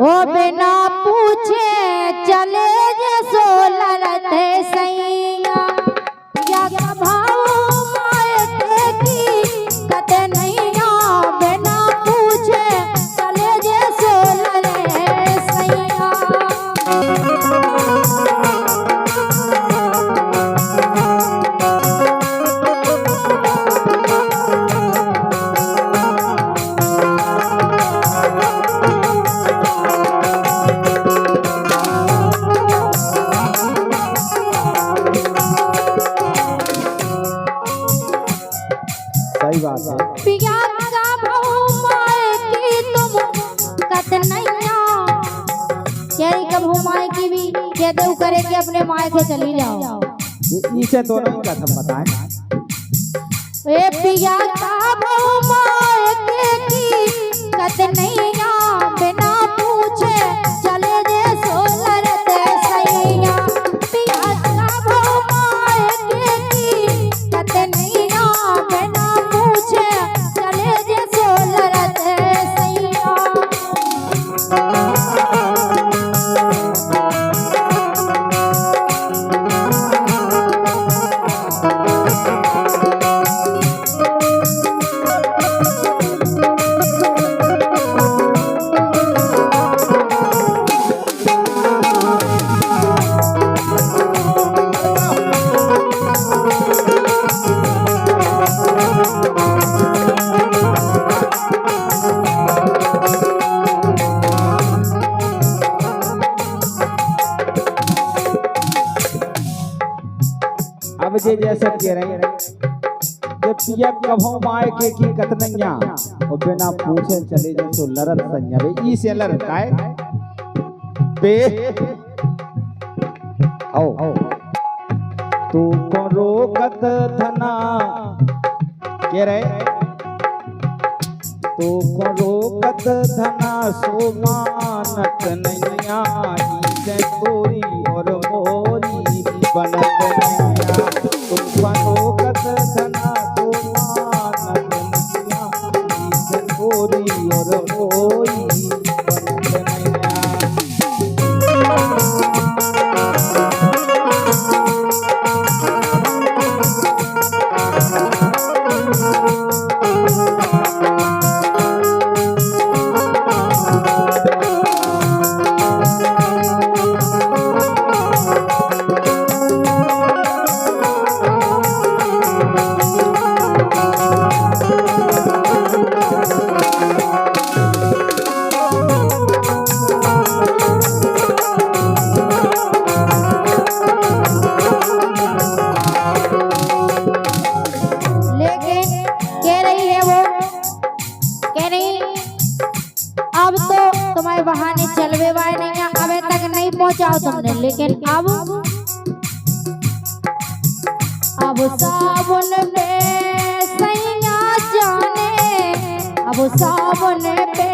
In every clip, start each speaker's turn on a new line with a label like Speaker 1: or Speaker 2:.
Speaker 1: ओ बिना पूछे चले जे सोलर थे सैया या भाव माए की कते नैया बिना पूछे चले जे सोलर सैया।
Speaker 2: सही बात है।
Speaker 1: पिया का भाव माए की तुम कत नैया केरी का भाव माए की भी कह दो करे कि अपने माए के चली जाओ।
Speaker 2: इसे दोनों का हम बताएं।
Speaker 1: ए पिया का भाव माए की कत नैया बिना पूछे चले जे सोलर ते सैया। पिया का भाव माए की कत नैया बिना पूछे चले जे सोलर ते सैया।
Speaker 2: अब जे जैसा कह रहे हैं जब पिया कभों माए के की कतनैया और बिना पूछे चले जे सो लरत सैया बे ई से लरत काय पे आओ तू को रोकत धना कह रहे तू को रोकत धना सो मानत नैया ई से तोरी और मोरी बनत नैया तू को रोकत धना सो मानत नैया ई से तोरी और मोरी बनत नैया।
Speaker 1: तुम्हारे बहाने चलवे वाले नहीं है अबे तक नहीं पहुंचाओ तुमने लेकिन अब सावन पे सैया जाने अब सावन पे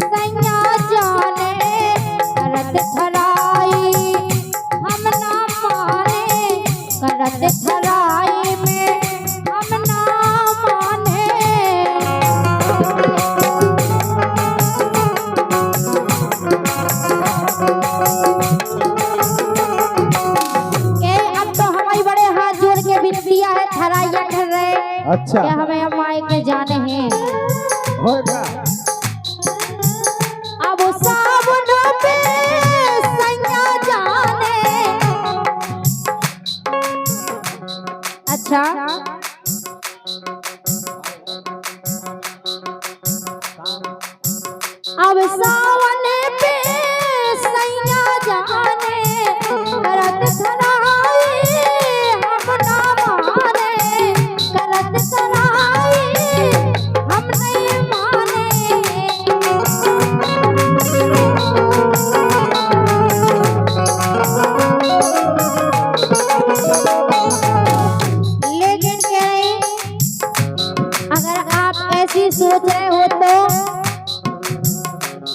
Speaker 1: सैया जाने करत थराई हम ना माने करत थराई में हम ना माने।
Speaker 2: अच्छा
Speaker 1: क्या हमें हम माए के जाने हैं
Speaker 2: होगा
Speaker 1: अब सावन पे सैया जाने। अच्छा अब सावन पे सैया जाने करत थराई हम ना माने करत थराई हम नहीं माने। लेकिन क्या है अगर आप ऐसी सोच रहे हो तो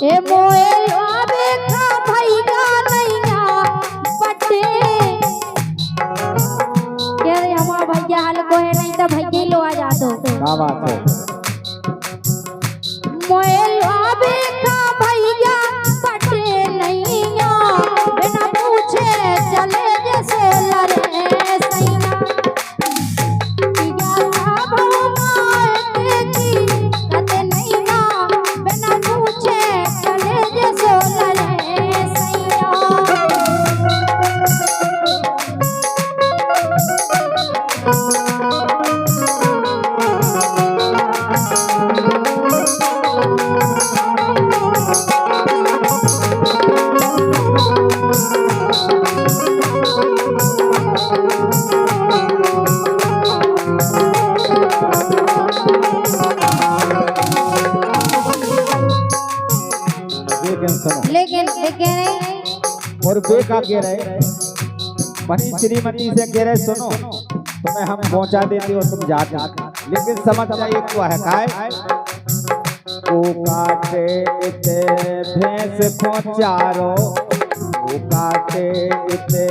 Speaker 1: ए मोए आवे खा भाई का नैया पटे क्या हमारा भैया हाल को है नहीं तो भैया लो आ जा दो।
Speaker 2: क्या बात है
Speaker 1: मोए आवे खा भैया
Speaker 2: और बेका कह रहे बनी श्रीमती से कह रहे सुनो तुम्हें हम पहुंचा देते हो तुम जाते, लेकिन समझ जाइए क्या है काय को काटे इते भैंस को चारो, को काटे इते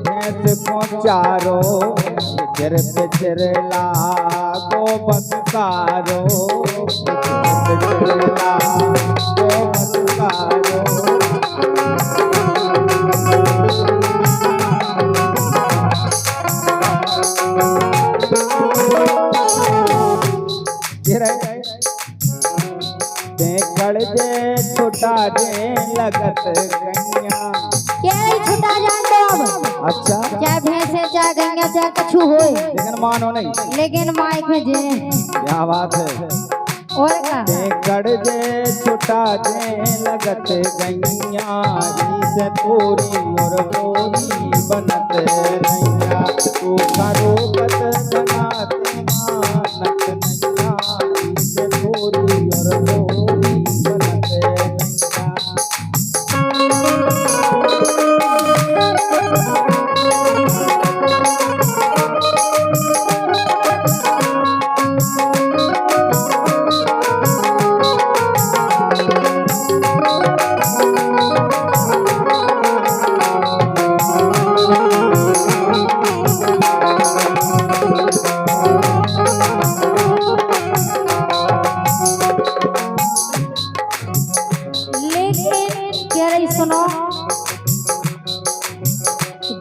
Speaker 2: भैंस को चारो, चिर पे चिरला को बसकारो, चिर पे चिरला को बसकारो। जे छुटा जे लगत गैया
Speaker 1: क्या छुटा जान दो अब।
Speaker 2: अच्छा
Speaker 1: चाहे भैंसे चाहे गैया चाहे कछु होए,
Speaker 2: लेकिन मानो नहीं,
Speaker 1: लेकिन माइक में जे
Speaker 2: क्या बात है।
Speaker 1: और का
Speaker 2: कड़ जे छुटा जे लगत गैया, से तोरी और मोरी बनत नैया, तू करो कत बनाते मानत नैया, से तोरी और मोरी बनत नैया।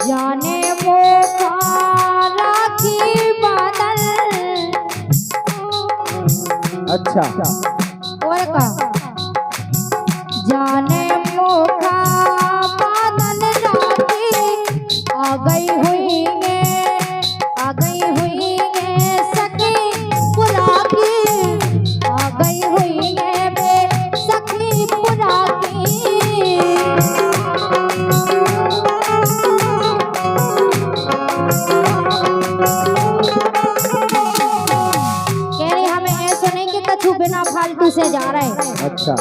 Speaker 1: जाने मोखारा की बादल।
Speaker 2: अच्छा
Speaker 1: और का जाने मोखा बादल राती आ गई हुई है सखी पुरा की, आ गई हुई है बे सखी पुरा की। बिना फालतू से जा रहे हैं।
Speaker 2: अच्छा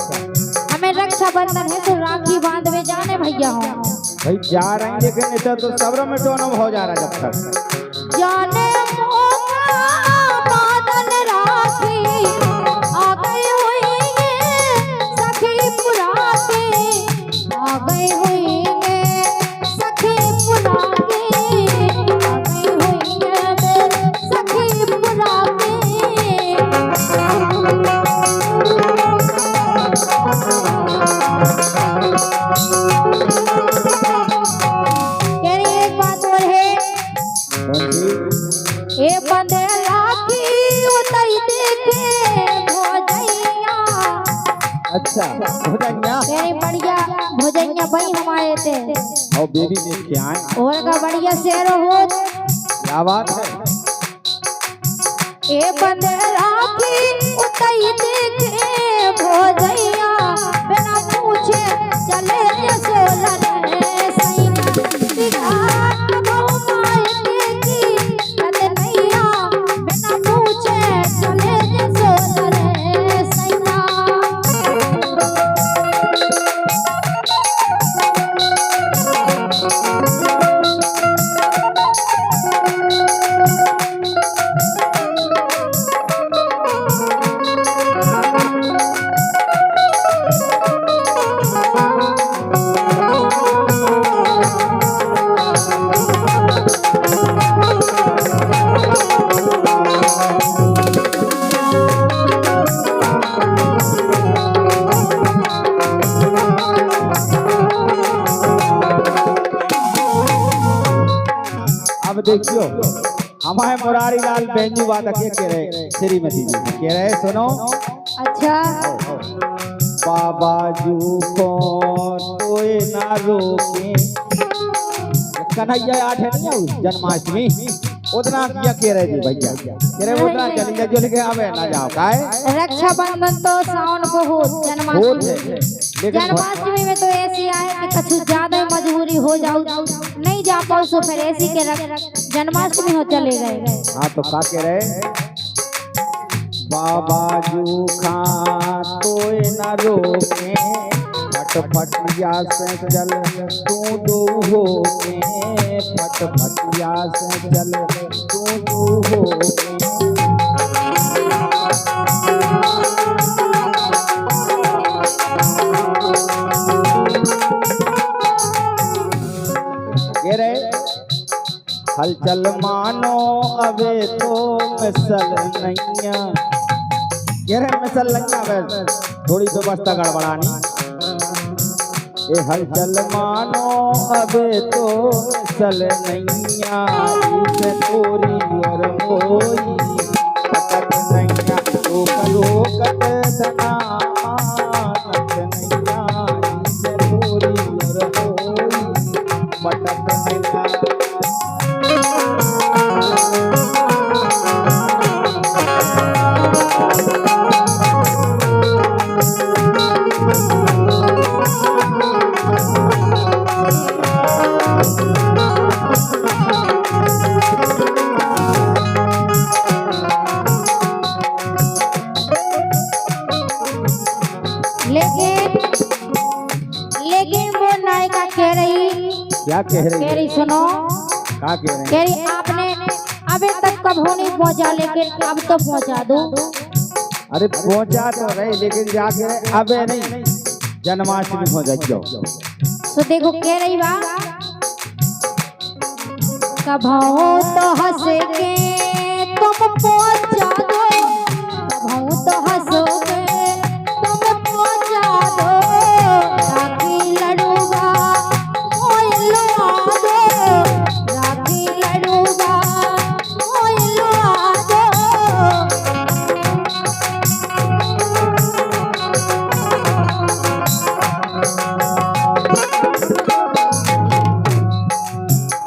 Speaker 1: हमें रक्षाबंधन है तो राखी बांधवे जाने भैया हो
Speaker 2: भाई जा रहे हैं, लेकिन इतना तो सब्र में टोन हो जा रहा है जब तक
Speaker 1: जाने बादल राखी आ गई हुई है सखी पुरा की, आ गई हुई है सखी पुरा की, आ गई हुई है सखी पुरा की। एक बात और है, ये बंदे राखी उतरी देखे भोजैया।
Speaker 2: अच्छा भोजैया
Speaker 1: तेरी बढ़िया भोजैया भाई हमारे थे
Speaker 2: और बेबी देख के आए
Speaker 1: और का बढ़िया शेर हो।
Speaker 2: क्या बात है।
Speaker 1: ये बंदे राखी उतरी देखे भोजैया, बिना पूछे चले जैसे लड़े सैया। बिना पूछे चले जैसे लड़े सैया।
Speaker 2: अब देखियो हमारे मुरारी लाल बेंजू बात के कह रहे श्रीमती जी कह रहे सुनो।
Speaker 1: अच्छा
Speaker 2: बाबा जू को कोई ना रोके, कन्हैया आठ है नहीं जन्माष्टमी उतना किया कह रहे जी भैया कह रहे उतना चली जा जो लेके आवे ना जाओ काहे।
Speaker 1: रक्षाबंधन तो सावन को हो, जन्माष्टमी में तो ऐसी आए कि कुछ ज्यादा मजबूरी हो जाओ नहीं जा पाओ तो फिर ऐसी के जन्माष्टमी हो चले गए।
Speaker 2: हाँ तो का कह रहे बाबा जू खा कोई ना रोके, फटफटिया से चल तू दो हो के, फटफटिया से चल तू दो हो के। ये रे हलचल मानो अबे तो मिसल नैया, ये रे मिसल नैया बे थोड़ी व्यवस्था गड़बड़ानी। ये हलचल मानो अबे तो मिसल नैया, इसे तोरी और मोरी पटक नैया, रोकत धना मानत नैया, इसे तोरी और मोरी पटक नैया।
Speaker 1: लेकिन वो नायिका कह रही,
Speaker 2: क्या कह रही है?
Speaker 1: सुनो,
Speaker 2: क्या कह रहे
Speaker 1: कह
Speaker 2: हैं?
Speaker 1: रही आपने अभी तक कब नहीं पहुंचा, लेकिन अब तो पहुंचा दो।
Speaker 2: अरे पहुंचा तो रहे लेकिन जाके अबे नहीं, जन्माष्टमी हो जाओ।
Speaker 1: तो देखो कह रही बा, कभाओ तो हंस के तुम पहुंचा दो, कभाओ तो हंस के तुम पहुंचा दो, राखी लड़ूगा मोय लुआ दो, राखी लड़ूगा मोय लुआ दो।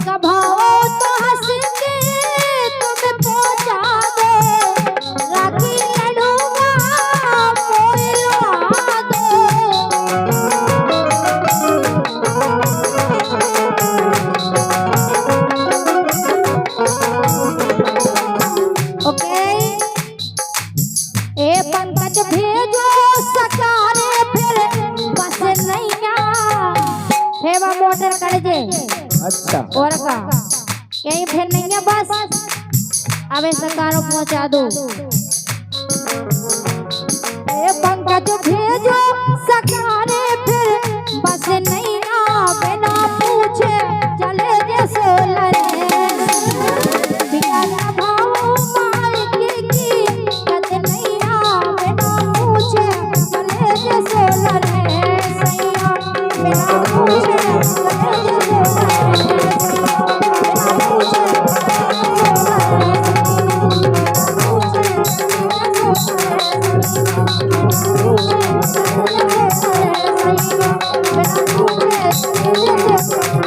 Speaker 1: कभाओ तो हंस के तुम पहुंचा दो, राखी लड़ूगा मोय लुआ दो। ओके, ए पंकज भेजो सकारे फिर बस नैया, हेवा मोटर कर जे
Speaker 2: अच्छा
Speaker 1: और का यही फिर नैया बस अबे सकारो पहुंचा दो। ए पंकज भेजो सकारे फिर बस नैया, बिना पूछे चले जे सोलरे, बिना भाव मालिक की कत नैया, बिना पूछे चले जे सोलरे सैया, बिना पूछे चले जे सोलरे, बिना पूछे चले जे सोलरे।